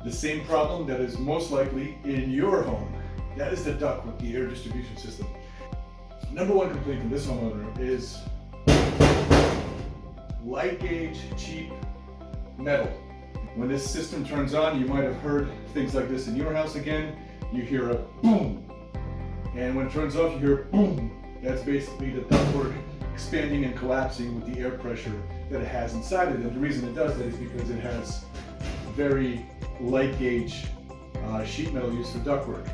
the same problem that is most likely in your home. That is the ductwork, the air distribution system. Number one complaint from this homeowner is light gauge, cheap metal. When this system turns on, you might have heard things like this in your house again. You hear a boom. And when it turns off, you hear a boom. That's basically the ductwork expanding and collapsing with the air pressure that it has inside it. And the reason it does that is because it has very light gauge sheet metal used for ductwork.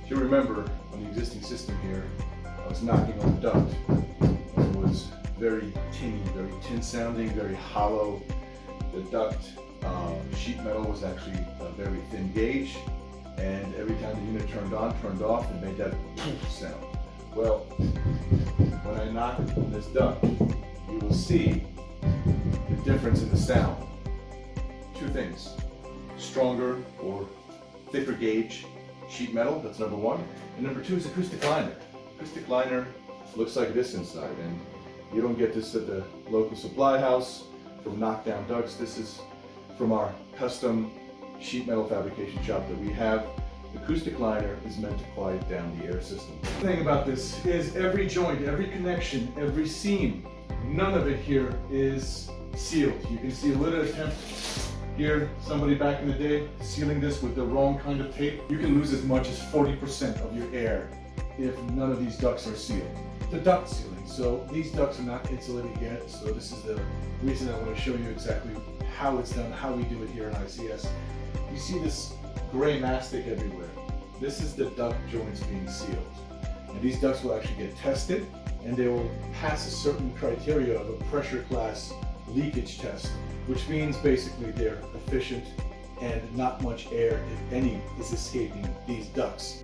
If you remember, on the existing system here, I was knocking on the duct. It was very tinny, very tin sounding, very hollow. The duct sheet metal was actually a very thin gauge, and every time the unit turned on, turned off, it made that poof sound. Well, when I knock on this duct, you will see the difference in the sound. Two things: stronger or thicker gauge sheet metal, that's number one, and number two is acoustic liner. Acoustic liner looks like this inside, and you don't get this at the local supply house from knockdown ducts. This is from our custom sheet metal fabrication shop that we have. Acoustic liner is meant to quiet down the air system. The thing about this is every joint, every connection, every seam, none of it here is sealed. You can see a little attempt here, somebody back in the day sealing this with the wrong kind of tape. You can lose as much as 40% of your air if none of these ducts are sealed. The duct sealing. So these ducts are not insulated yet, so this is the reason I want to show you exactly how it's done, how we do it here in ICS. You see this gray mastic everywhere. This is the duct joints being sealed. And these ducts will actually get tested, and they will pass a certain criteria of a pressure class leakage test, which means basically they're efficient and not much air, if any, is escaping these ducts.